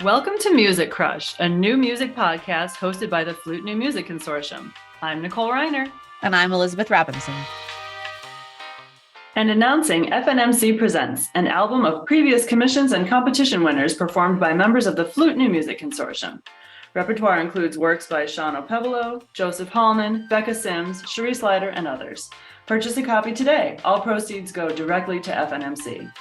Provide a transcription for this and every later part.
Welcome to Music Crush, a new music podcast hosted by the Flute New Music Consortium. I'm Nicole Reiner. And I'm Elizabeth Robinson. And announcing FNMC Presents, an album of previous commissions and competition winners performed by members of the Flute New Music Consortium. Repertoire includes works by Sean O'Pevolo, Joseph Hallman, Becca Sims, Cherie Slider, and others. Purchase a copy today. All proceeds go directly to FNMC.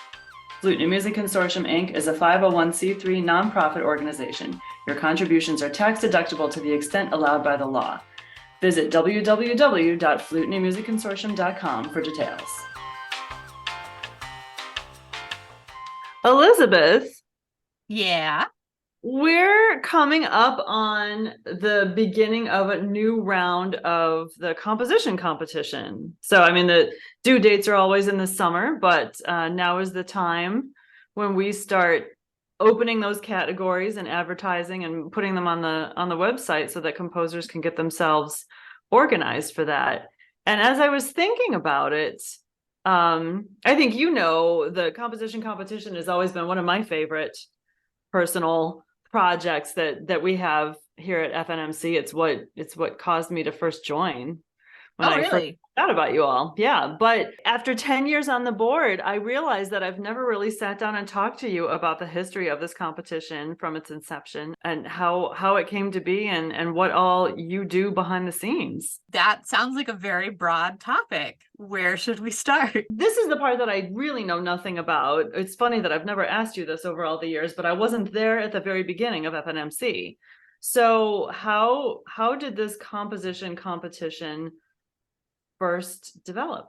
Flute New Music Consortium, Inc. is a 501c3 nonprofit organization. Your contributions are tax deductible to the extent allowed by the law. Visit www.flutenewmusicconsortium.com for details. Elizabeth. Yeah. We're coming up on the beginning of a new round of the composition competition. So, the due dates are always in the summer, but now is the time when we start opening those categories and advertising and putting them on the website so that composers can get themselves organized for that. And as I was thinking about it, I think the composition competition has always been one of my favorite personal projects that we have here at FNMC. It's what caused me to first join when I first found out about you all. Yeah. But after 10 years on the board, I realized that I've never really sat down and talked to you about the history of this competition from its inception and how it came to be and what all you do behind the scenes. That sounds like a very broad topic. Where should we start? This is the part that I really know nothing about. It's funny that I've never asked you this over all the years, but I wasn't there at the very beginning of FNMC. So how did this composition competition first develop?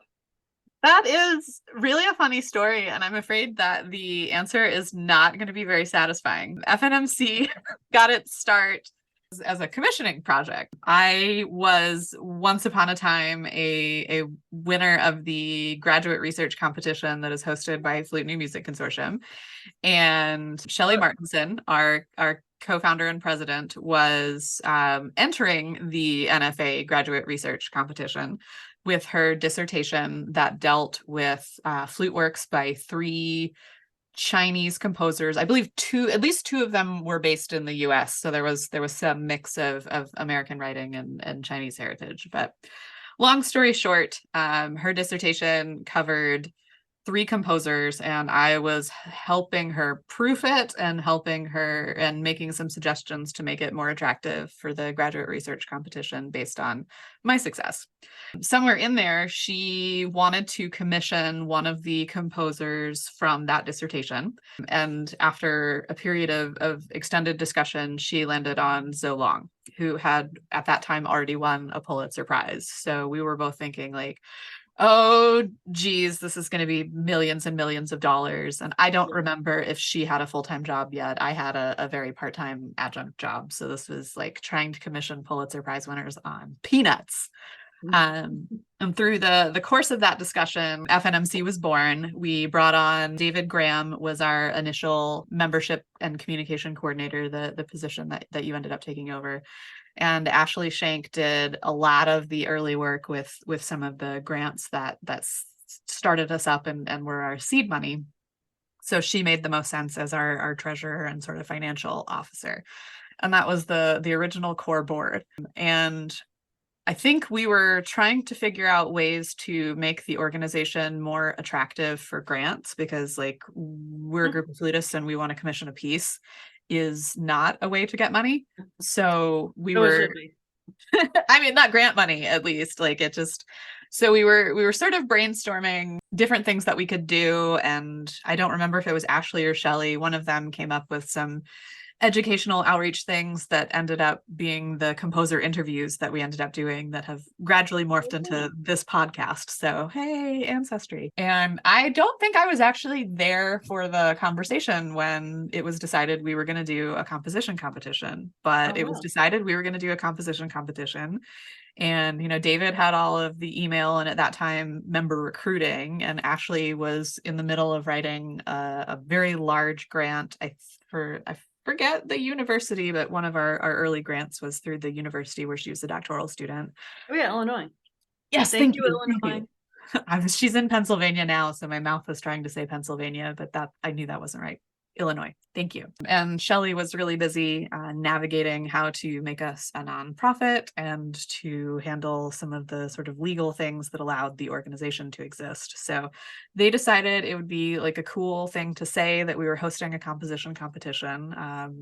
That is really a funny story, and I'm afraid that the answer is not going to be very satisfying. FNMC got its start as a commissioning project. I was once upon a time a winner of the graduate research competition that is hosted by Flute New Music Consortium. And Shelley Martinson, our co-founder and president, was entering the NFA graduate research competition with her dissertation that dealt with flute works by three Chinese composers. I believe at least two of them were based in the US. So there was some mix of American writing and Chinese heritage. But long story short, her dissertation covered three composers, and I was helping her proof it and helping her and making some suggestions to make it more attractive for the graduate research competition based on my success. Somewhere in there, she wanted to commission one of the composers from that dissertation. And after a period of extended discussion, she landed on Zoe Long, who had at that time already won a Pulitzer Prize. So we were both thinking like, oh, geez, this is going to be millions and millions of dollars. And I don't remember if she had a full-time job yet. I had a very part-time adjunct job. So this was like trying to commission Pulitzer Prize winners on peanuts. And through the course of that discussion, FNMC was born. We brought on David Graham, was our initial membership and communication coordinator, the position that you ended up taking over. And Ashley Shank did a lot of the early work with some of the grants that started us up and were our seed money. So she made the most sense as our treasurer and sort of financial officer. And that was the original core board. And I think we were trying to figure out ways to make the organization more attractive for grants, because like we're a group of flutists and we want to commission a piece is not a way to get money. So we were not grant money, at least. Like it just, so we were sort of brainstorming different things that we could do. And I don't remember if it was Ashley or Shelley. One of them came up with some educational outreach things that ended up being the composer interviews that we ended up doing that have gradually morphed into this podcast. So, hey, ancestry. And I don't think I was actually there for the conversation when it was decided we were going to do a composition competition, but it was decided we were going to do a composition competition. And, David had all of the email and at that time member recruiting, and Ashley was in the middle of writing a very large grant. I forget the university, but one of our early grants was through the university where she was a doctoral student. Oh yeah, Illinois. Yes, thank you, Illinois. She's in Pennsylvania now, so my mouth was trying to say Pennsylvania, but that I knew that wasn't right. Illinois. Thank you. And Shelley was really busy navigating how to make us a nonprofit and to handle some of the sort of legal things that allowed the organization to exist. So they decided it would be like a cool thing to say that we were hosting a composition competition.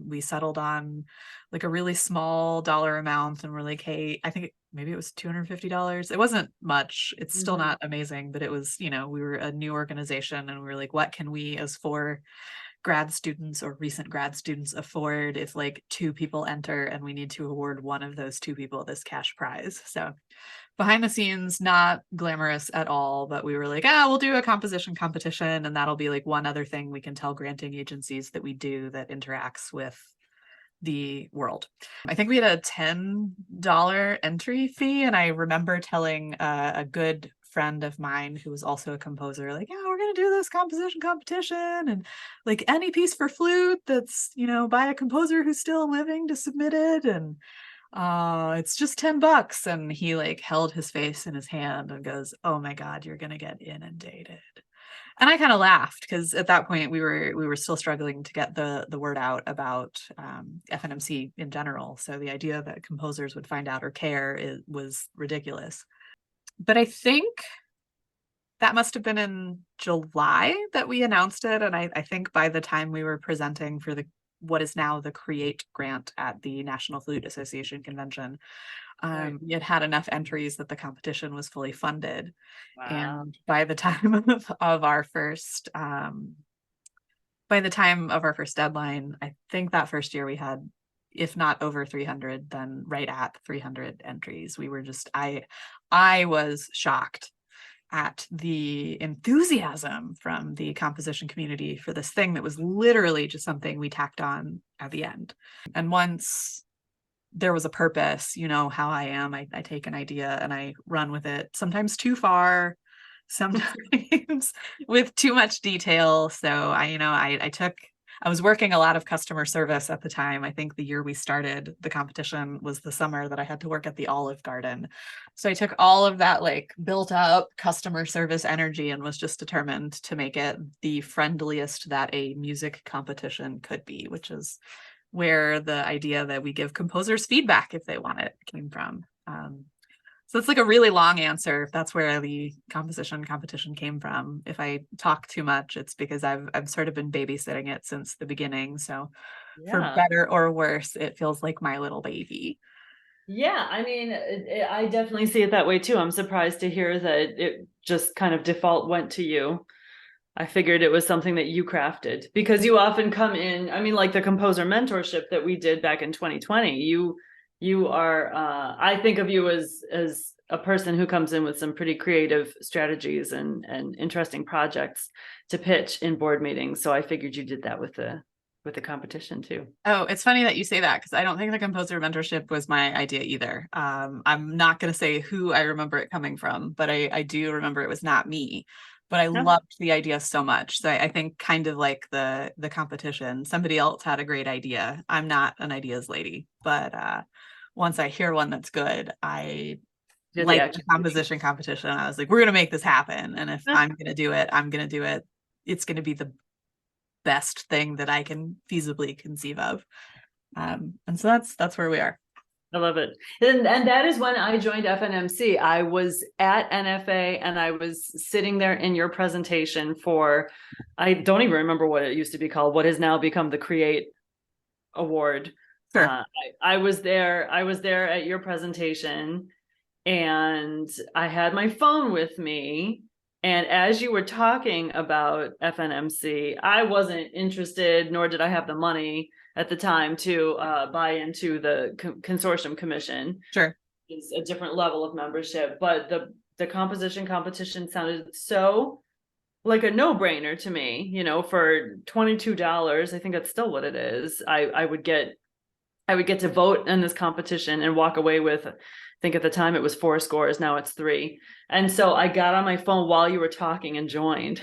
We settled on like a really small dollar amount, and we're like, hey, I think maybe it was $250. It wasn't much. It's still not amazing, but it was, we were a new organization, and we were like, what can we as 4 grad students or recent grad students afford if like 2 people enter and we need to award one of those 2 people this cash prize? So behind the scenes, not glamorous at all, but we were like, we'll do a composition competition, and that'll be like one other thing we can tell granting agencies that we do that interacts with the world. I think we had a $10 entry fee, and I remember telling a good friend of mine who was also a composer, like, yeah, we're gonna do this composition competition, and like any piece for flute that's by a composer who's still living to submit it, and it's just $10. And he like held his face in his hand and goes, oh my God, you're gonna get inundated. And I kind of laughed because at that point we were still struggling to get the word out about FNMC in general. So the idea that composers would find out or care was ridiculous. But I think that must have been in July that we announced it. And I think by the time we were presenting for what is now the CREATE grant at the National Flute Association convention, we had enough entries that the competition was fully funded. Wow. And by the time of our first deadline, I think that first year we had, if not over 300, then right at 300 entries. We were just, I was shocked at the enthusiasm from the composition community for this thing that was literally just something we tacked on at the end. And once there was a purpose, how I am, I take an idea and I run with it, sometimes too far, sometimes with too much detail. So I was working a lot of customer service at the time. I think the year we started the competition was the summer that I had to work at the Olive Garden. So I took all of that like built up customer service energy and was just determined to make it the friendliest that a music competition could be, which is where the idea that we give composers feedback if they want it came from. So it's like a really long answer. That's where the composition competition came from. If I talk too much, it's because I've sort of been babysitting it since the beginning. So for better or worse, it feels like my little baby. Yeah, I mean, I definitely see it that way too. I'm surprised to hear that it just kind of default went to you. I figured it was something that you crafted, because you often come in, I mean, like the composer mentorship that we did back in 2020, you are, I think of you as a person who comes in with some pretty creative strategies and interesting projects to pitch in board meetings. So I figured you did that with the competition too. Oh, it's funny that you say that, because I don't think the composer mentorship was my idea either. I'm not going to say who I remember it coming from, but I do remember it was not me. But I loved the idea so much. So I think kind of like the competition, somebody else had a great idea. I'm not an ideas lady, but once I hear one that's good, I like the composition competition. I was like, we're going to make this happen. And if I'm going to do it, I'm going to do it. It's going to be the best thing that I can feasibly conceive of. And so that's where we are. I love it. And that is when I joined FNMC. I was at NFA and I was sitting there in your presentation for, I don't even remember what it used to be called, what has now become the CREATE Award. Sure. I was there at your presentation, and I had my phone with me. And as you were talking about FNMC, I wasn't interested, nor did I have the money at the time to buy into the consortium commission. Sure. It's a different level of membership, but the composition competition sounded so like a no-brainer to me. For $22, I think that's still what it is. I would get to vote in this competition and walk away with, I think at the time it was 4 scores, now it's 3. And so I got on my phone while you were talking and joined.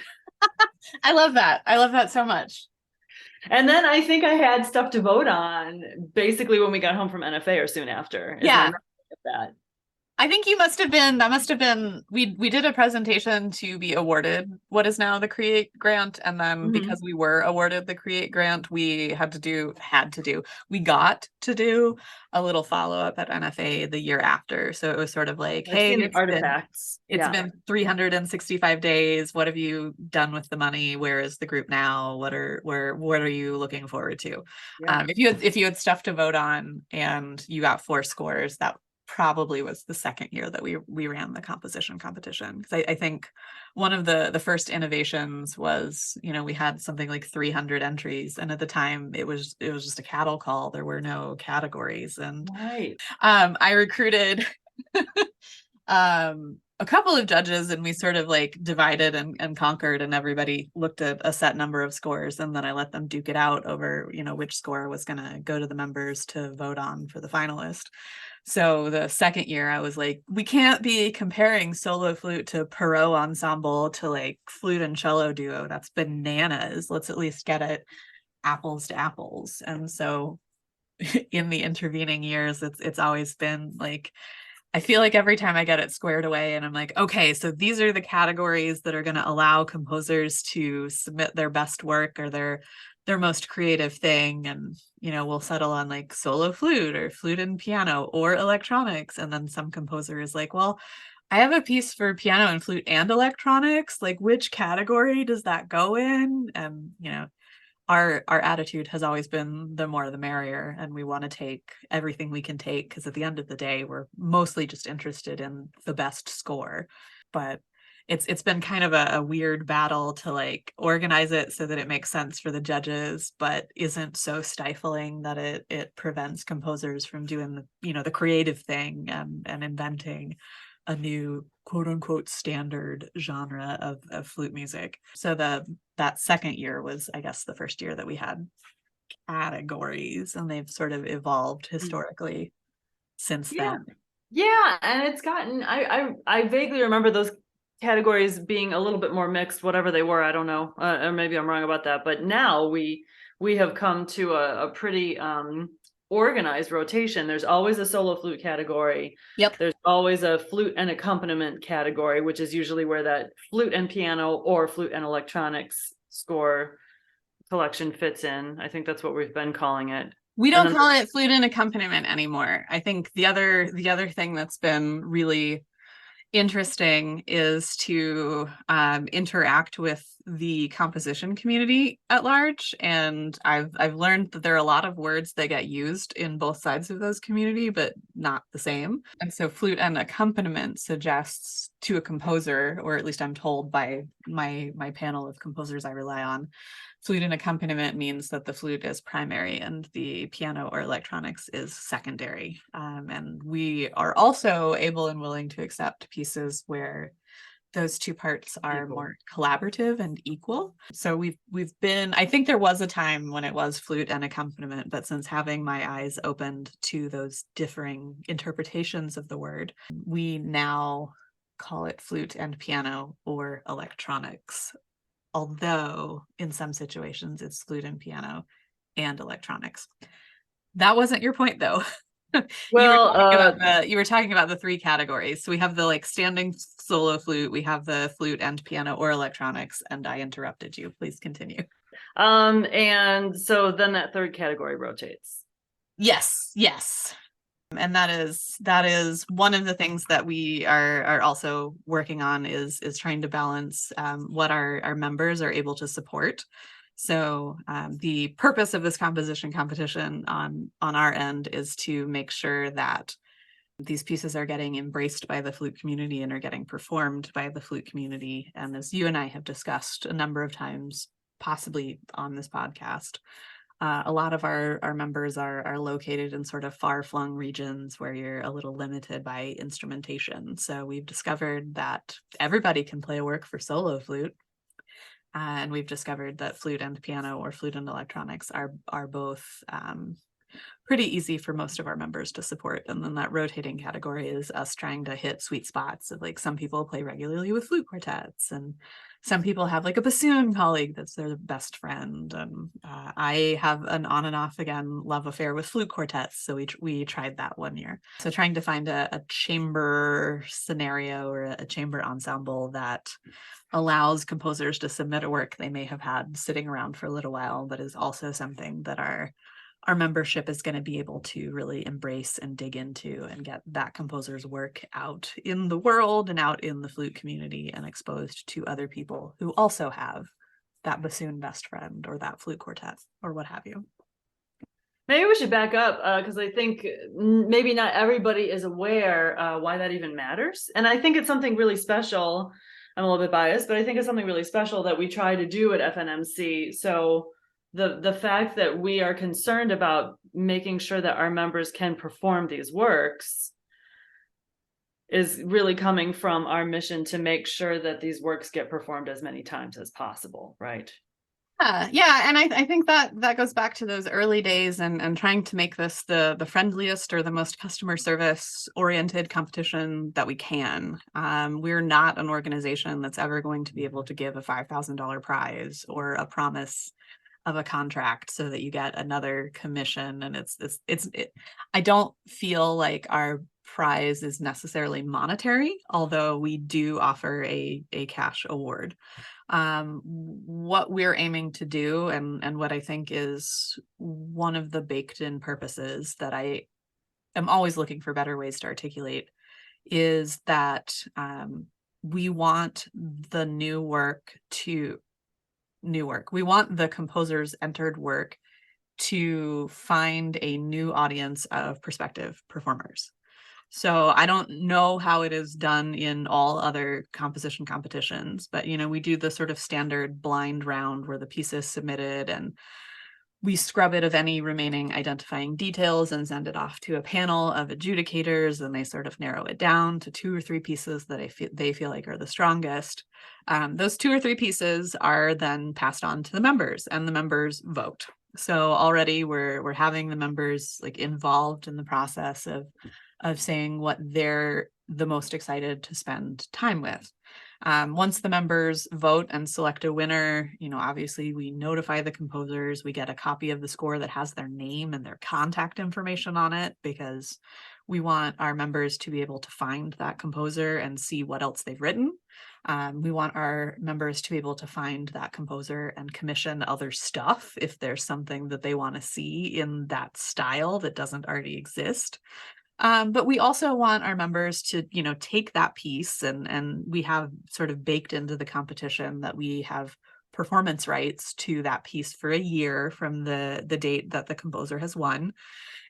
I love that. I love that so much. And then I think I had stuff to vote on basically when we got home from NFA or soon after. Yeah. That. I think that must have been, we did a presentation to be awarded what is now the Create grant. And then because we were awarded the Create grant, we we got to do a little follow-up at NFA the year after. So it was sort of like, I've hey, seen the artifacts. it's been 365 days. What have you done with the money? Where is the group now? What are you looking forward to? Yeah. If you had stuff to vote on and you got 4 scores, that probably was the second year that we ran the composition competition. Because I think one of the first innovations was, we had something like 300 entries, and at the time it was just a cattle call. There were no categories, and Right. I recruited a couple of judges, and we sort of like divided and conquered, and everybody looked at a set number of scores, and then I let them duke it out over, which score was going to go to the members to vote on for the finalist. So the second year I was like, we can't be comparing solo flute to Perot ensemble to like flute and cello duo. That's bananas. Let's at least get it apples to apples. And so in the intervening years, it's always been like, I feel like every time I get it squared away and I'm like, okay, so these are the categories that are going to allow composers to submit their best work or their most creative thing. And, we'll settle on like solo flute or flute and piano or electronics. And then some composer is like, well, I have a piece for piano and flute and electronics. Like, which category does that go in? And, our attitude has always been the more the merrier, and we want to take everything we can take, because at the end of the day we're mostly just interested in the best score. But it's been kind of a weird battle to like organize it so that it makes sense for the judges but isn't so stifling that it prevents composers from doing the creative thing and inventing a new quote unquote standard genre of flute music. So that second year was, I guess, the first year that we had categories, and they've sort of evolved historically since then. Yeah, and it's gotten, I vaguely remember those categories being a little bit more mixed, whatever they were. I don't know, or maybe I'm wrong about that. But now we have come to a pretty organized rotation. There's always a solo flute category. Yep. There's always a flute and accompaniment category, which is usually where that flute and piano or flute and electronics score collection fits in. I think that's what we've been calling it. We don't call it flute and accompaniment anymore. I think the other thing that's been really interesting is to interact with the composition community at large. And I've learned that there are a lot of words that get used in both sides of those community, but not the same. And so flute and accompaniment suggests to a composer, or at least I'm told by my panel of composers I rely on, flute and accompaniment means that the flute is primary and the piano or electronics is secondary. And we are also able and willing to accept pieces where those two parts are more collaborative and equal. So we've been, I think there was a time when it was flute and accompaniment, but since having my eyes opened to those differing interpretations of the word, we now call it flute and piano or electronics. Although in some situations it's flute and piano and electronics. That wasn't your point though. Well, you were talking about the 3 categories. So we have the like standing solo flute, we have the flute and piano or electronics, and I interrupted you. Please continue. And so then that third category rotates. Yes. And that is one of the things that we are also working on is trying to balance what our members are able to support. So the purpose of this composition competition on our end is to make sure that these pieces are getting embraced by the flute community and are getting performed by the flute community. And as you and I have discussed a number of times, possibly on this podcast, a lot of our members are located in sort of far-flung regions where you're a little limited by instrumentation. So we've discovered that everybody can play a work for solo flute. And we've discovered that flute and piano or flute and electronics are both pretty easy for most of our members to support. And then that rotating category is us trying to hit sweet spots of like some people play regularly with flute quartets, and some people have like a bassoon colleague that's their best friend. And I have an on and off again love affair with flute quartets, so we tried that one year. So trying to find a chamber scenario or a chamber ensemble that allows composers to submit a work they may have had sitting around for a little while, but is also something that our membership is going to be able to really embrace and dig into and get that composer's work out in the world and out in the flute community and exposed to other people who also have that bassoon best friend or that flute quartet or what have you. Maybe we should back up because I think maybe not everybody is aware why that even matters. And I think it's something really special. I'm a little bit biased, but I think it's something really special that we try to do at FNMC. So the fact that we are concerned about making sure that our members can perform these works is really coming from our mission to make sure that these works get performed as many times as possible, right? Yeah, and I think that goes back to those early days and trying to make this the friendliest or the most customer service oriented competition that we can. We're not an organization that's ever going to be able to give a $5,000 prize or a promise of a contract so that you get another commission. And I don't feel like our prize is necessarily monetary, although we do offer a cash award. What we're aiming to do and what I think is one of the baked in purposes that I am always looking for better ways to articulate is that we want the we want the composer's entered work to find a new audience of prospective performers. So I don't know how it is done in all other composition competitions, but we do the sort of standard blind round where the piece is submitted and we scrub it of any remaining identifying details and send it off to a panel of adjudicators, and they sort of narrow it down to 2 or 3 pieces that they feel like are the strongest. Those 2 or 3 pieces are then passed on to the members, and the members vote. So already we're having the members like involved in the process of saying what they're the most excited to spend time with. Once the members vote and select a winner, obviously we notify the composers. We get a copy of the score that has their name and their contact information on it, because we want our members to be able to find that composer and see what else they've written. We want our members to be able to find that composer and commission other stuff if there's something that they want to see in that style that doesn't already exist. But we also want our members to, take that piece and we have sort of baked into the competition that we have performance rights to that piece for a year from the date that the composer has won.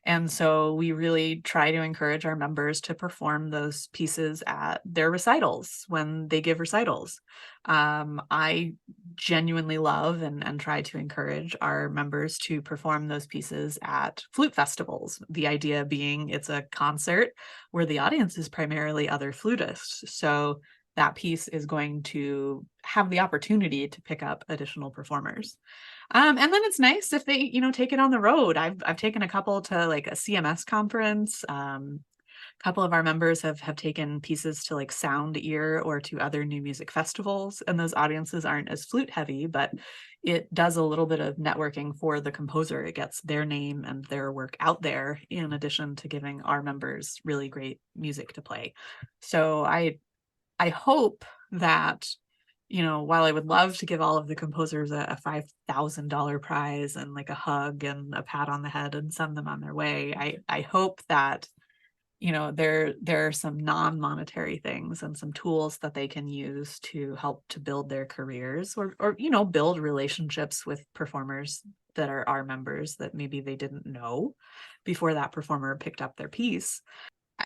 And so we really try to encourage our members to perform those pieces at their recitals when they give recitals. I genuinely love and try to encourage our members to perform those pieces at flute festivals. The idea being it's a concert where the audience is primarily other flutists. So that piece is going to have the opportunity to pick up additional performers. And then it's nice if they, take it on the road. I've taken a couple to like a CMS conference. A couple of our members have taken pieces to like Sound Ear or to other new music festivals, and those audiences aren't as flute heavy, but it does a little bit of networking for the composer. It gets their name and their work out there in addition to giving our members really great music to play. So I hope that, while I would love to give all of the composers a $5,000 prize and like a hug and a pat on the head and send them on their way, I hope that, there are some non-monetary things and some tools that they can use to help to build their careers or build relationships with performers that are our members that maybe they didn't know before that performer picked up their piece.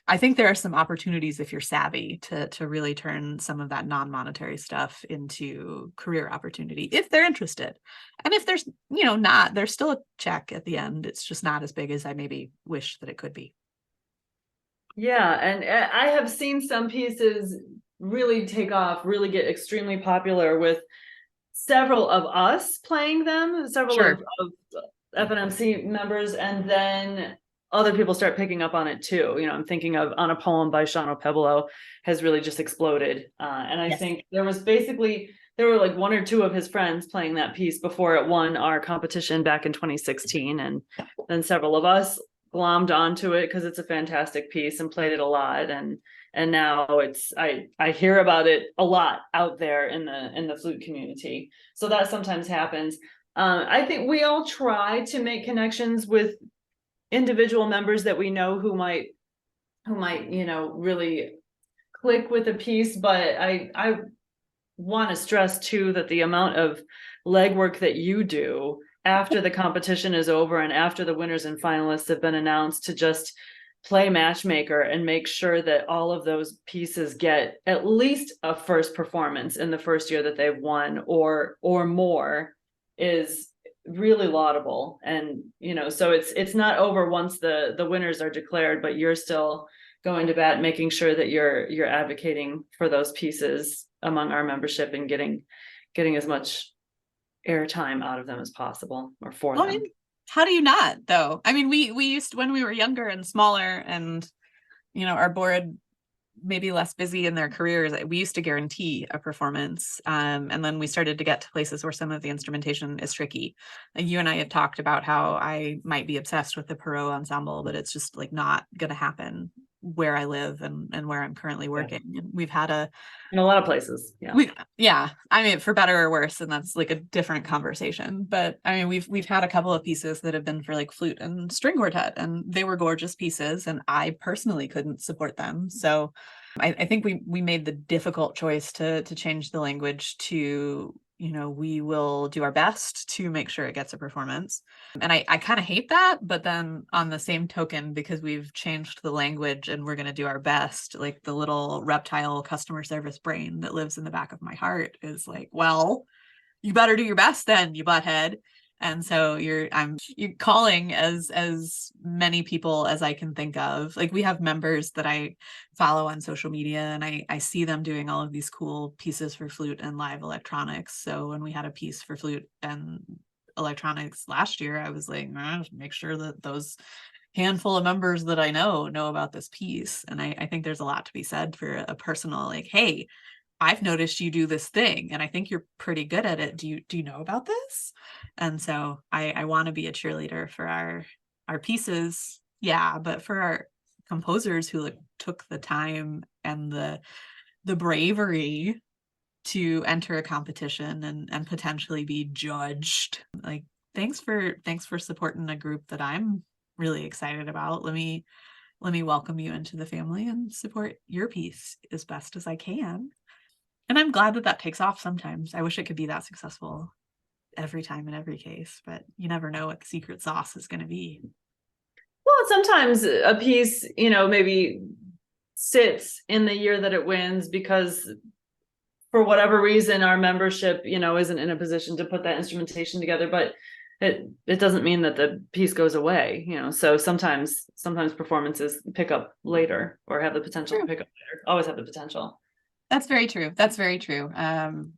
I think there are some opportunities if you're savvy to really turn some of that non-monetary stuff into career opportunity if they're interested. And if there's, not, there's still a check at the end. It's just not as big as I maybe wish that it could be. Yeah, and I have seen some pieces really take off, really get extremely popular with several of us playing them, several Sure. of FNMC members, and then other people start picking up on it too. You know, I'm thinking of On a Poem by Sean Pebolo has really just exploded. And I think there were like one or two of his friends playing that piece before it won our competition back in 2016. And then several of us glommed onto it because it's a fantastic piece and played it a lot. And now I hear about it a lot out there in the flute community. So that sometimes happens. I think we all try to make connections with individual members that we know who might, you know, really click with a piece. But I want to stress too that the amount of legwork that you do after the competition is over and after the winners and finalists have been announced to just play matchmaker and make sure that all of those pieces get at least a first performance in the first year that they've won or more is really laudable. And you know, so it's not over once the winners are declared, but you're still going to bat, making sure that you're advocating for those pieces among our membership and getting as much airtime out of them as possible, or for them. I mean, how do you not though? I mean, we used, when we were younger and smaller and, you know, our board maybe less busy in their careers, we used to guarantee a performance. And then we started to get to places where some of the instrumentation is tricky. Like you and I had talked about how I might be obsessed with the Perot ensemble, but it's just like not going to happen where I live and where I'm currently working. And we've had in a lot of places. Yeah. I mean, for better or worse, and that's like a different conversation. But I mean, we've had a couple of pieces that have been for like flute and string quartet, and they were gorgeous pieces, and I personally couldn't support them. So I think we made the difficult choice to change the language to, you know, we will do our best to make sure it gets a performance. And I kind of hate that, but then on the same token, because we've changed the language and we're going to do our best, like the little reptile customer service brain that lives in the back of my heart is like, well, you better do your best then, you butthead. And so you're calling as many people as I can think of. Like we have members that I follow on social media, and I see them doing all of these cool pieces for flute and live electronics. So when we had a piece for flute and electronics last year, I was like, make sure that those handful of members that I know about this piece. And I think there's a lot to be said for a personal, like, hey, I've noticed you do this thing and I think you're pretty good at it. Do you know about this? And so I want to be a cheerleader for our pieces. Yeah. But for our composers who like took the time and the bravery to enter a competition and potentially be judged, like, thanks for supporting a group that I'm really excited about. Let me welcome you into the family and support your piece as best as I can. And I'm glad that takes off sometimes. I wish it could be that successful every time in every case, but you never know what the secret sauce is going to be. Well, sometimes a piece, you know, maybe sits in the year that it wins because for whatever reason, our membership, you know, isn't in a position to put that instrumentation together, but it doesn't mean that the piece goes away, you know. So sometimes performances pick up later or have the potential to pick up later, always have the potential. That's very true. That's very true.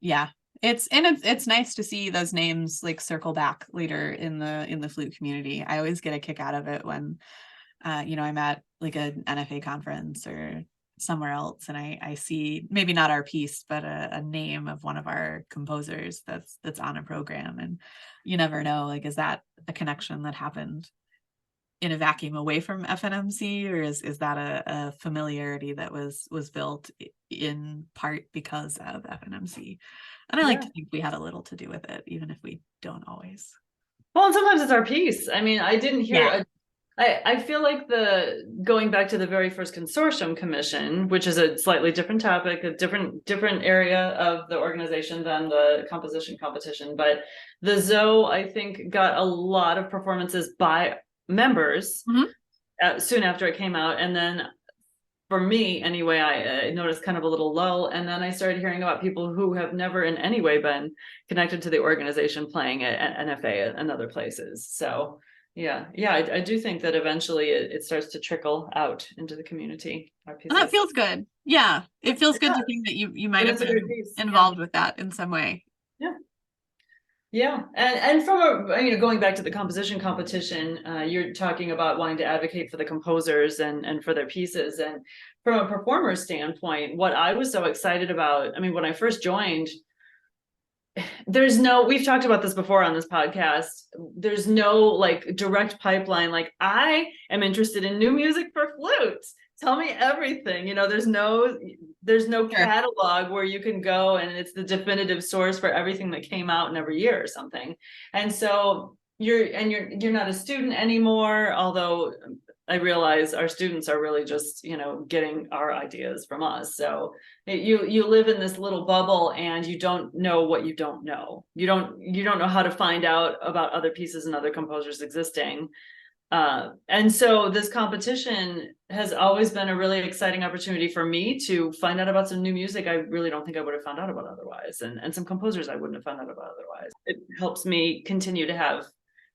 Yeah, it's nice to see those names like circle back later in the flute community. I always get a kick out of it when, you know, I'm at like an NFA conference or somewhere else, and I see maybe not our piece, but a name of one of our composers that's on a program, and you never know, like, is that a connection that happened in a vacuum away from FNMC, or is that a familiarity that was built in part because of FNMC? And I like to think we had a little to do with it, even if we don't always. Well, and sometimes it's our piece. I mean, I didn't hear I feel like going back to the very first consortium commission, which is a slightly different topic, a different area of the organization than the composition competition, but the ZO, I think, got a lot of performances by members soon after it came out. And then for me anyway, I noticed kind of a little lull, and then I started hearing about people who have never in any way been connected to the organization playing at NFA and other places. So yeah, I do think that eventually it starts to trickle out into the community. And that feels good. Yeah, it feels good to think that you might have been involved with that in some way. Yeah, and from going back to the composition competition, you're talking about wanting to advocate for the composers and for their pieces. And from a performer standpoint, what I was so excited about, I mean, when I first joined, we've talked about this before on this podcast. There's no like direct pipeline. Like, I am interested in new music for flutes. Tell me everything. There's no Sure. catalog where you can go and it's the definitive source for everything that came out in every year or something. And so you're not a student anymore, although I realize our students are really just, getting our ideas from us. So you live in this little bubble and you don't know what you don't know. You don't know how to find out about other pieces and other composers existing. And so this competition has always been a really exciting opportunity for me to find out about some new music I really don't think I would have found out about otherwise, and some composers I wouldn't have found out about otherwise. It helps me continue to have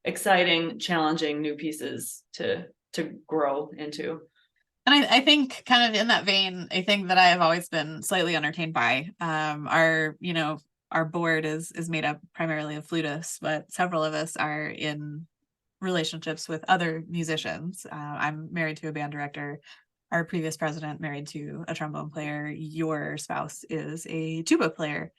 exciting, challenging new pieces to grow into. And I think kind of in that vein, a thing that I have always been slightly entertained by, our board is made up primarily of flutists, but several of us are in relationships with other musicians. I'm married to a band director. Our previous president married to a trombone player. Your spouse is a tuba player.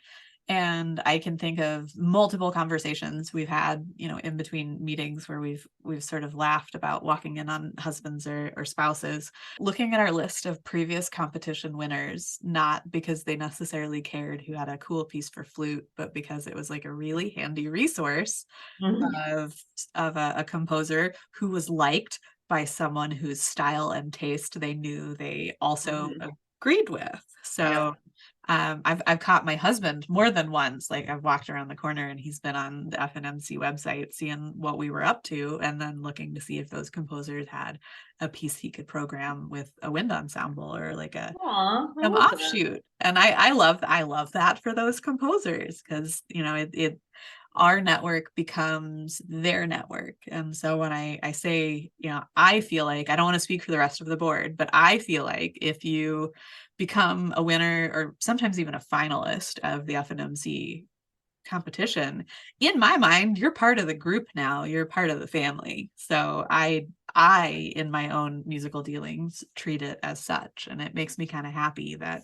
And I can think of multiple conversations we've had, in between meetings where we've sort of laughed about walking in on husbands or spouses, looking at our list of previous competition winners, not because they necessarily cared who had a cool piece for flute, but because it was like a really handy resource of a composer who was liked by someone whose style and taste they knew they also agreed with. So Yeah. I've caught my husband more than once. Like, I've walked around the corner and he's been on the FNMC website seeing what we were up to, and then looking to see if those composers had a piece he could program with a wind ensemble or like Aw, I an love that. offshoot. And I love that for those composers, because our network becomes their network. And so when I say, I feel like, I don't want to speak for the rest of the board, but I feel like if you become a winner or sometimes even a finalist of the FNMC competition, in my mind, you're part of the group now, you're part of the family. So I in my own musical dealings treat it as such, and it makes me kind of happy that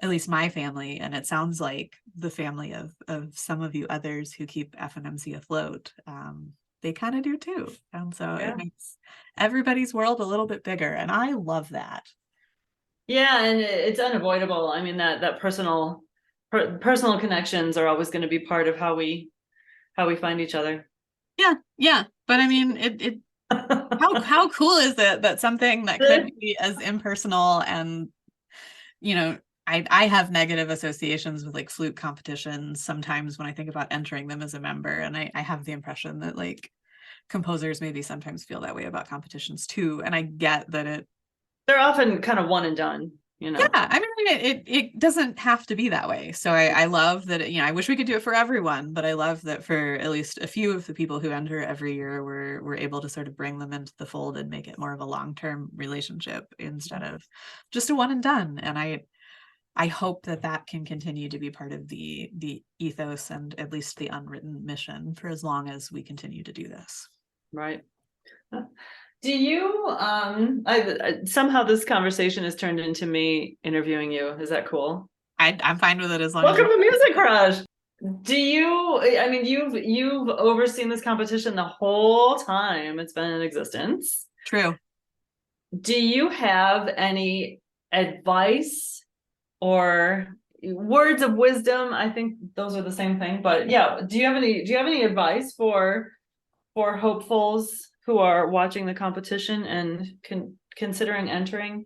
at least my family, and it sounds like the family of some of you others who keep FNMC afloat, they kind of do too. And so Yeah. it makes everybody's world a little bit bigger, and I love that. Yeah, and it's unavoidable. I mean, that personal connections are always going to be part of how we find each other. Yeah, but I mean, it how cool is it that something that could be as impersonal, and I have negative associations with like flute competitions sometimes when I think about entering them as a member, and I have the impression that like composers maybe sometimes feel that way about competitions too, and I get that They're often kind of one and done. yeah, I mean, it doesn't have to be that way. So I love that, I wish we could do it for everyone, but I love that for at least a few of the people who enter every year, we're able to sort of bring them into the fold and make it more of a long-term relationship instead of just a one and done. And I hope that can continue to be part of the ethos and at least the unwritten mission for as long as we continue to do this. Right. Do you somehow this conversation has turned into me interviewing you. Is that cool? I'm fine with it as long Welcome as to Music Crush. I mean, you've overseen this competition the whole time it's been in existence. true. Do you have any advice or words of wisdom? I think those are the same thing, but yeah, do you have any advice for hopefuls who are watching the competition and considering entering?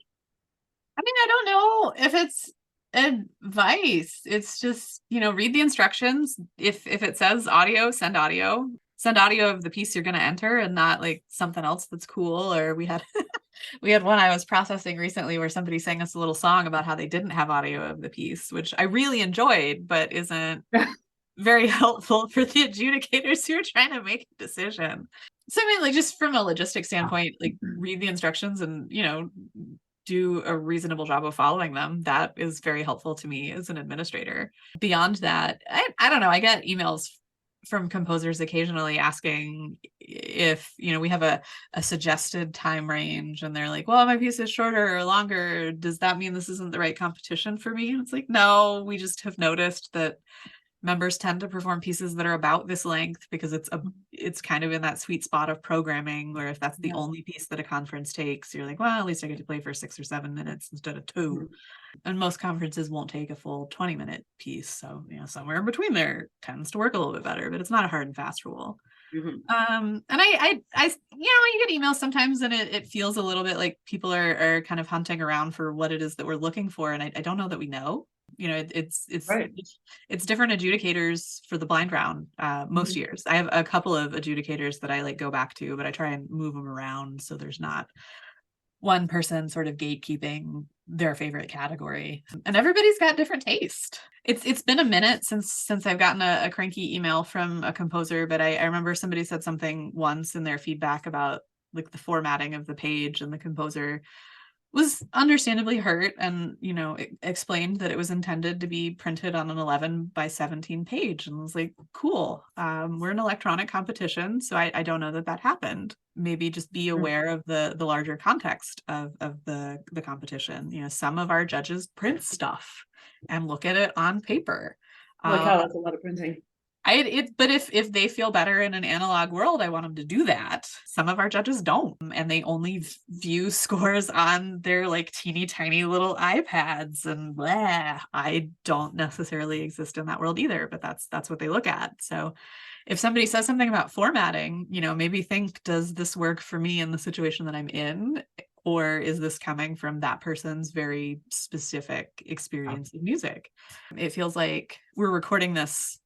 I mean, I don't know if it's advice. It's just, read the instructions. If it says audio, send audio. Send audio of the piece you're going to enter, and not like something else that's cool. Or we had one I was processing recently where somebody sang us a little song about how they didn't have audio of the piece, which I really enjoyed, but isn't very helpful for the adjudicators who are trying to make a decision. So I mean, like, just from a logistic standpoint, like, read the instructions and, do a reasonable job of following them. That is very helpful to me as an administrator. Beyond that, I don't know. I get emails from composers occasionally asking if, we have a suggested time range, and they're like, well, my piece is shorter or longer. Does that mean this isn't the right competition for me? And it's like, no, we just have noticed that members tend to perform pieces that are about this length because it's kind of in that sweet spot of programming where if that's the only piece that a conference takes, you're like, well, at least I get to play for 6 or 7 minutes instead of 2. And most conferences won't take a full 20-minute piece. So, somewhere in between there tends to work a little bit better, but it's not a hard and fast rule. And I you get emails sometimes and it feels a little bit like people are kind of hunting around for what it is that we're looking for. And I don't know that we know. It's Right. it's different adjudicators for the blind round most years. I have a couple of adjudicators that I like go back to, but I try and move them around so there's not one person sort of gatekeeping their favorite category. And everybody's got different taste. It's been a minute since I've gotten a cranky email from a composer, but I remember somebody said something once in their feedback about like the formatting of the page, and the composer was understandably hurt and, explained that it was intended to be printed on an 11 by 17 page, and was like, cool. We're an electronic competition, so I don't know that happened. Maybe just be aware of the larger context of the competition. Some of our judges print stuff and look at it on paper. Like how that's a lot of printing. But if they feel better in an analog world, I want them to do that. Some of our judges don't, and they only view scores on their like teeny tiny little iPads, and blah. I don't necessarily exist in that world either, but that's what they look at. So if somebody says something about formatting, maybe think, does this work for me in the situation that I'm in? Or is this coming from that person's very specific experience of music? It feels like we're recording this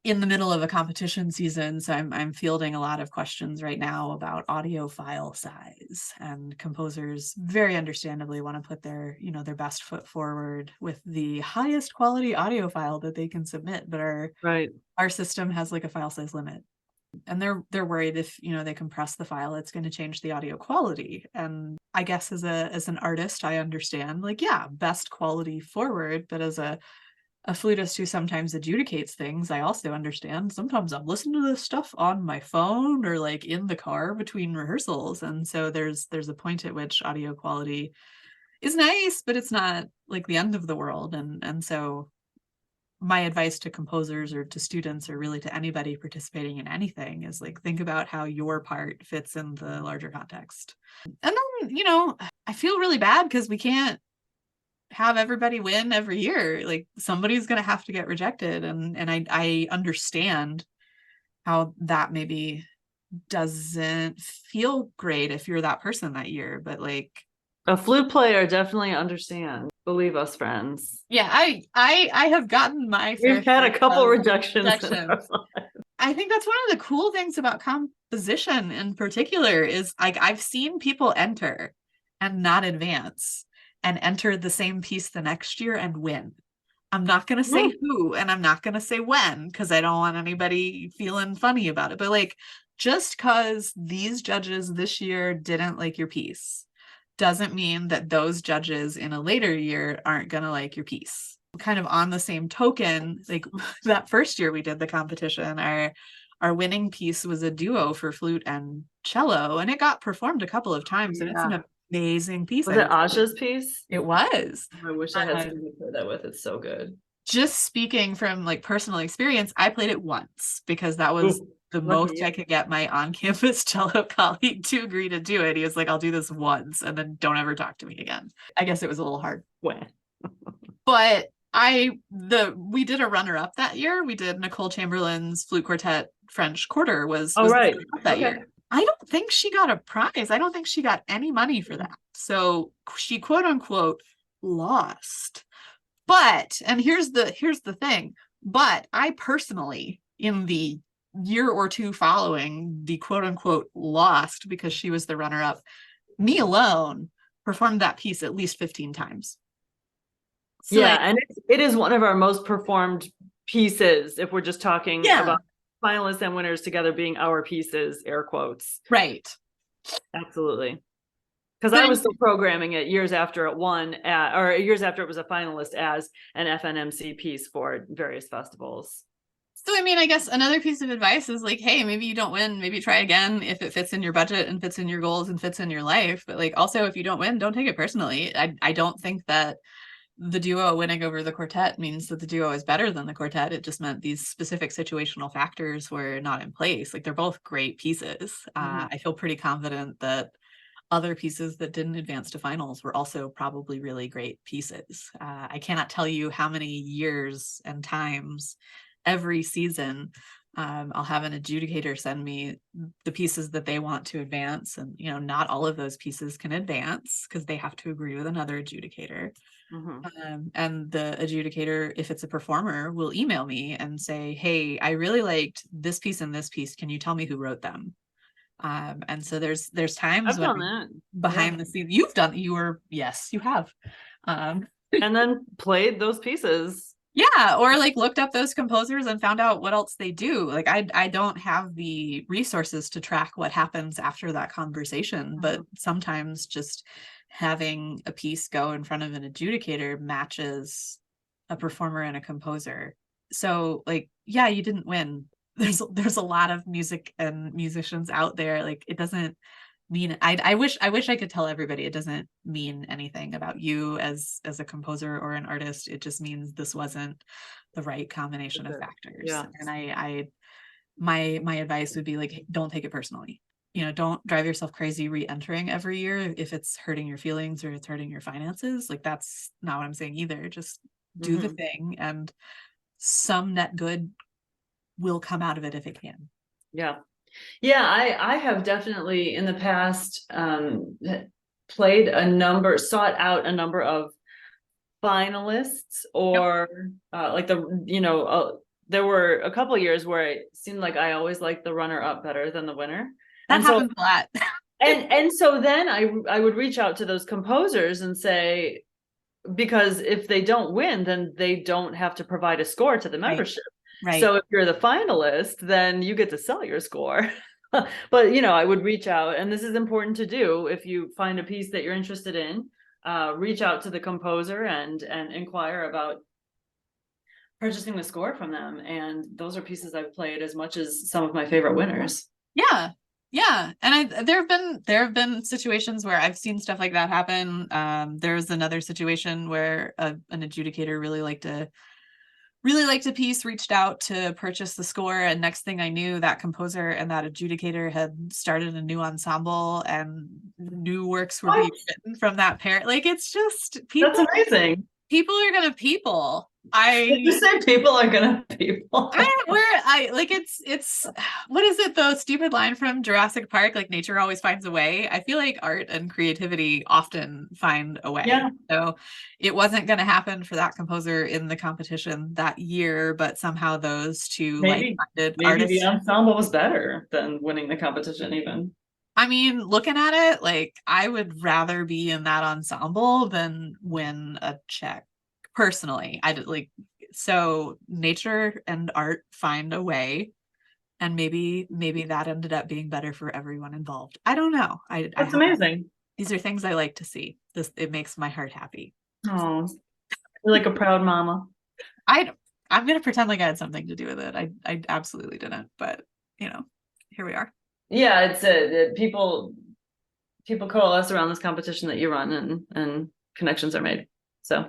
in the middle of a competition season, so I'm fielding a lot of questions right now about audio file size, and composers very understandably want to put their best foot forward with the highest quality audio file that they can submit, but our system has like a file size limit, and they're worried if they compress the file, it's going to change the audio quality. And I guess as an artist, I understand, like, yeah, best quality forward, but as a flutist who sometimes adjudicates things, I also understand sometimes I'm listening to this stuff on my phone or like in the car between rehearsals. And so there's a point at which audio quality is nice, but it's not like the end of the world. And so my advice to composers or to students, or really to anybody participating in anything, is like, think about how your part fits in the larger context. And then, I feel really bad because we can't have everybody win every year. Like, somebody's going to have to get rejected, and I understand how that maybe doesn't feel great if you're that person that year, but like, a flute player definitely understands. Believe us, friends. Yeah, I have gotten my fair We've had a couple rejections. I think that's one of the cool things about composition in particular is like, I've seen people enter and not advance, and enter the same piece the next year and win. I'm not going to say who, and I'm not going to say when, because I don't want anybody feeling funny about it. But like, just because these judges this year didn't like your piece doesn't mean that those judges in a later year aren't going to like your piece. Kind of on the same token, like that first year we did the competition, our winning piece was a duo for flute and cello, and it got performed a couple of times, and it's an amazing piece. Was it Asha's piece? It was. I wish I had something to play that with. It's so good. Just speaking from like personal experience, I played it once because that was the most I could get my on-campus cello colleague to agree to do it. He was like, I'll do this once and then don't ever talk to me again. I guess it was a little hard. But we did a runner-up that year. We did Nicole Chamberlain's Flute Quartet French Quarter was that year. I don't think she got a prize. I don't think she got any money for that. So she quote unquote lost. But, and here's the thing, but I personally, in the year or two following the quote unquote lost because she was the runner-up, me alone performed that piece at least 15 times. So and it is one of our most performed pieces if we're just talking about finalists and winners together being our pieces, air quotes. Right. Absolutely. Because I was still programming it years after it won, or years after it was a finalist as an FNMC piece for various festivals. So, I mean, I guess another piece of advice is like, hey, maybe you don't win, maybe try again if it fits in your budget and fits in your goals and fits in your life. But like, also, if you don't win, don't take it personally. I don't think that the duo winning over the quartet means that the duo is better than the quartet. It just meant these specific situational factors were not in place. Like, they're both great pieces. I feel pretty confident that other pieces that didn't advance to finals were also probably really great pieces. I cannot tell you how many years and times every season I'll have an adjudicator send me the pieces that they want to advance. And, not all of those pieces can advance because they have to agree with another adjudicator. And the adjudicator, if it's a performer, will email me and say, hey, I really liked this piece and this piece. Can you tell me who wrote them? And so there's times I've when done that behind the scenes, yes, you have. and then played those pieces. Yeah, or like looked up those composers and found out what else they do. Like, I don't have the resources to track what happens after that conversation, but sometimes just having a piece go in front of an adjudicator matches a performer and a composer. So like, yeah, you didn't win. There's a lot of music and musicians out there. Like, it doesn't mean I wish I could tell everybody it doesn't mean anything about you as a composer or an artist. It just means this wasn't the right combination of factors. Yeah. And my advice would be like, don't take it personally. Don't drive yourself crazy re-entering every year if it's hurting your feelings or it's hurting your finances. Like, that's not what I'm saying either. Just do the thing, and some net good will come out of it if it can. Yeah. Yeah, I have definitely in the past sought out a number of finalists, or there were a couple of years where it seemed like I always liked the runner up better than the winner. That happens a lot. and so then I would reach out to those composers and say, because if they don't win, then they don't have to provide a score to the membership. Right. So if you're the finalist, then you get to sell your score. But I would reach out, and this is important to do. If you find a piece that you're interested in, reach out to the composer and inquire about purchasing the score from them. And those are pieces I've played as much as some of my favorite winners. Yeah. And there have been situations where I've seen stuff like that happen. There's another situation where an adjudicator really liked a piece, reached out to purchase the score, and next thing I knew, that composer and that adjudicator had started a new ensemble and new works were being written from that pair. Like, it's just people. That's amazing. People are gonna people. You say people are gonna people. It's what is it, the stupid line from Jurassic Park, like, nature always finds a way? I feel like art and creativity often find a way. Yeah. So it wasn't going to happen for that composer in the competition that year, but somehow those two like-minded artists. Maybe the ensemble was better than winning the competition even. I mean, looking at it, like, I would rather be in that ensemble than win a check. Personally, so nature and art find a way, and maybe that ended up being better for everyone involved. I don't know. That's amazing. These are things I like to see. It makes my heart happy. Oh, you're like a proud mama. I'm gonna pretend like I had something to do with it. I absolutely didn't, but here we are. Yeah, it's people coalesce around this competition that you run, and connections are made. So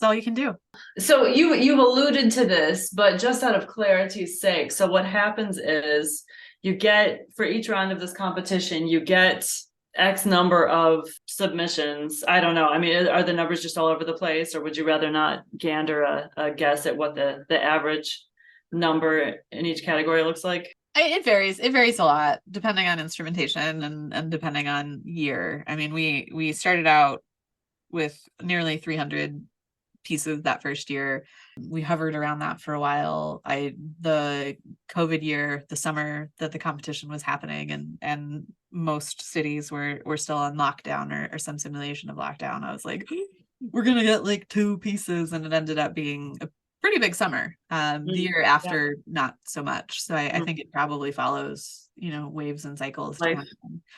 that's all you can do. So you've alluded to this, but just out of clarity's sake, so what happens is you get, for each round of this competition, you get X number of submissions. I don't know. I mean, are the numbers just all over the place, or would you rather not gander a guess at what the average number in each category looks like? It varies. It varies a lot depending on instrumentation and depending on year. I mean, we started out with nearly 300 pieces that first year. We hovered around that for a while. The COVID year, the summer that the competition was happening, and most cities were still on lockdown or some simulation of lockdown, I was like, we're gonna get like 2 pieces, and it ended up being a pretty big summer. The year after, not so much. So I think it probably follows waves and cycles.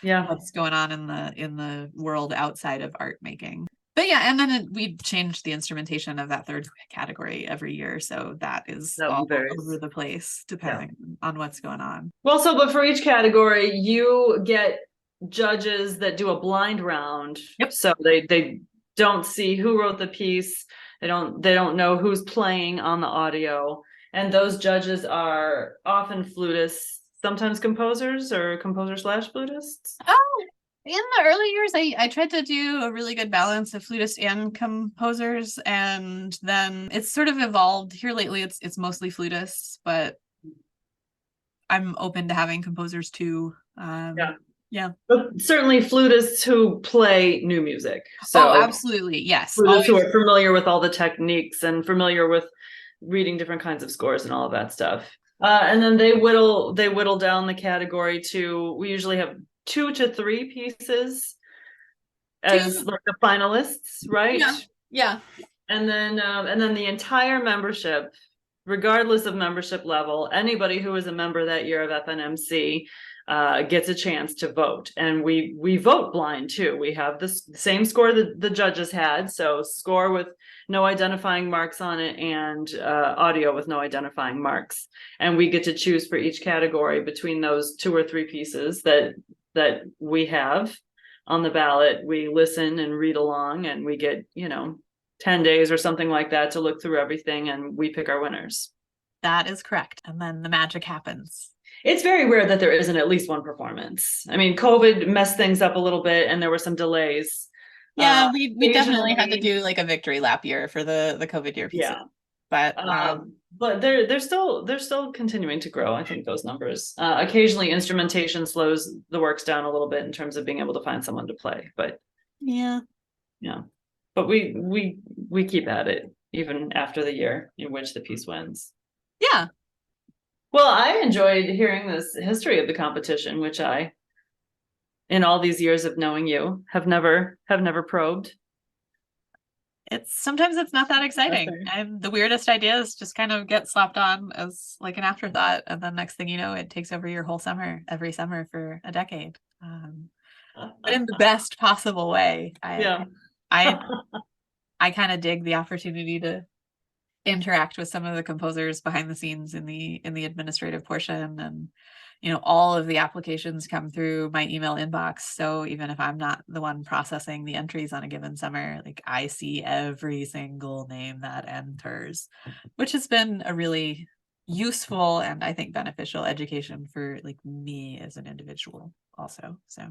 Yeah, what's going on in the world outside of art making. But yeah, and then we changed the instrumentation of that third category every year. So that is That all varies. over the place depending on what's going on. Well, so but for each category, you get judges that do a blind round. Yep. So they don't see who wrote the piece. They don't know who's playing on the audio. And those judges are often flutists, sometimes composers or composer/flutists. Oh, in the early years, I tried to do a really good balance of flutists and composers, and then it's sort of evolved. Here lately, it's mostly flutists, but I'm open to having composers too. Yeah. But certainly flutists who play new music. So Oh, absolutely. Yes. flutists who Always. are familiar with all the techniques and familiar with reading different kinds of scores and all of that stuff. And then they whittle down the category to, we usually have 2 to 3 pieces as like the finalists, right? Yeah. And then the entire membership, regardless of membership level, anybody who is a member that year of FNMC gets a chance to vote. And we vote blind too. We have the same score that the judges had. So score with no identifying marks on it, and audio with no identifying marks. And we get to choose for each category between those 2 or 3 pieces that we have on the ballot. We listen and read along, and we get, 10 days or something like that to look through everything, and we pick our winners. That is correct. And then the magic happens. It's very rare that there isn't at least one performance. I mean, COVID messed things up a little bit and there were some delays. Yeah, we definitely had to do like a victory lap year for the COVID year pieces. Yeah. But they're still continuing to grow. I think those numbers. Occasionally instrumentation slows the works down a little bit in terms of being able to find someone to play, but yeah. But we keep at it even after the year in which the piece wins. Yeah. Well, I enjoyed hearing this history of the competition, which I, in all these years of knowing you, have never probed. Sometimes it's not that exciting. Okay. And the weirdest ideas just kind of get slapped on as like an afterthought. And then next thing you know, it takes over your whole summer, every summer for a decade. But in the best possible way. I kind of dig the opportunity to interact with some of the composers behind the scenes in the administrative portion, and all of the applications come through my email inbox. So even if I'm not the one processing the entries on a given summer, like I see every single name that enters, which has been a really useful and I think beneficial education for like me as an individual also. So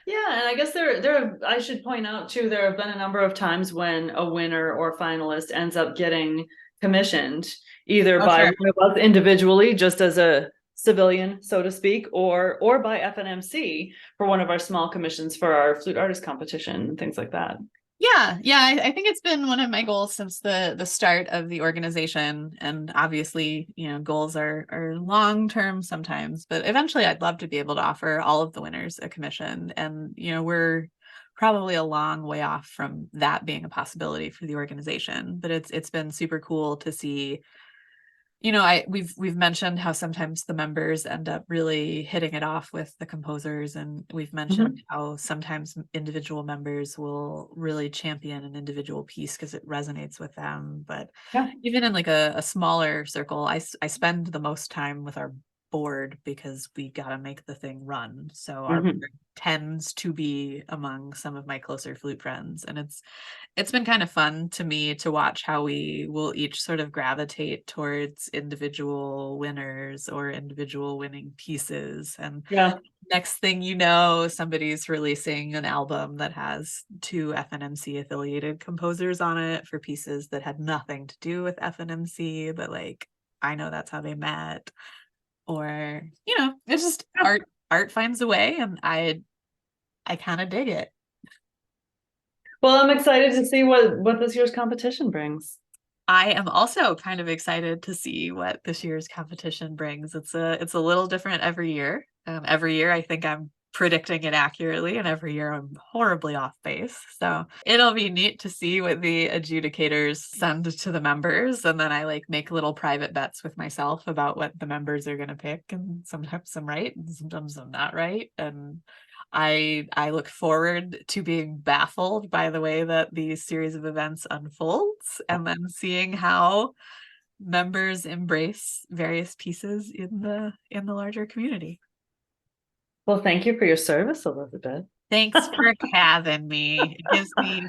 yeah, and I guess I should point out too, there have been a number of times when a winner or finalist ends up getting commissioned either by one of us individually, just as a civilian, so to speak, or by FNMC for one of our small commissions for our flute artist competition and things like that. Yeah, I think it's been one of my goals since the start of the organization. And obviously, goals are long-term sometimes, but eventually I'd love to be able to offer all of the winners a commission. And, we're probably a long way off from that being a possibility for the organization, but it's been super cool to see. We've mentioned how sometimes the members end up really hitting it off with the composers, and we've mentioned how sometimes individual members will really champion an individual piece because it resonates with them. But even in like a smaller circle, I spend the most time with our board because we got to make the thing run. So our board tends to be among some of my closer flute friends, and it's been kind of fun to me to watch how we will each sort of gravitate towards individual winners or individual winning pieces. And next thing you know, somebody's releasing an album that has 2 FNMC affiliated composers on it for pieces that had nothing to do with FNMC, but like I know that's how they met. Or it's just art finds a way, and I kind of dig it. Well, I'm excited to see what this year's competition brings. I am also kind of excited to see what this year's competition brings. It's a little different every year. Every year I think I'm predicting it accurately, and every year I'm horribly off base. So it'll be neat to see what the adjudicators send to the members, and then I like make little private bets with myself about what the members are going to pick, and sometimes I'm right and sometimes I'm not right. And I look forward to being baffled by the way that the series of events unfolds, and then seeing how members embrace various pieces in the larger community. Well, thank you for your service, Elizabeth. Thanks for having me. It gives me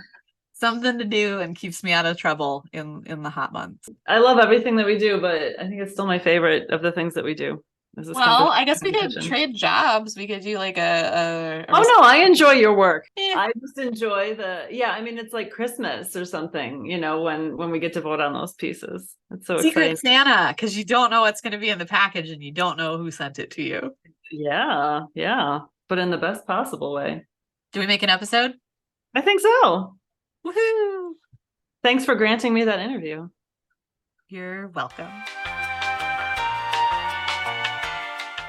something to do and keeps me out of trouble in the hot months. I love everything that we do, but I think it's still my favorite of the things that we do. Well, I guess we could trade jobs. We could do like a Oh no, I enjoy your work. Eh. I just enjoy I mean, it's like Christmas or something, you know, when we get to vote on those pieces. It's so Secret exciting. Santa, because you don't know what's going to be in the package and you don't know who sent it to you. Yeah, but in the best possible way. Do we make an episode? I think so. Woohoo! Thanks for granting me that interview. You're welcome.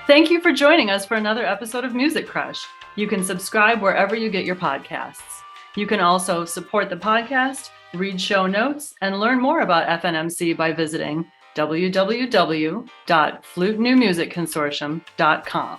Thank you for joining us for another episode of Music Crush. You can subscribe wherever you get your podcasts. You can also support the podcast, read show notes, and learn more about FNMC by visiting www.flutenewmusicconsortium.com.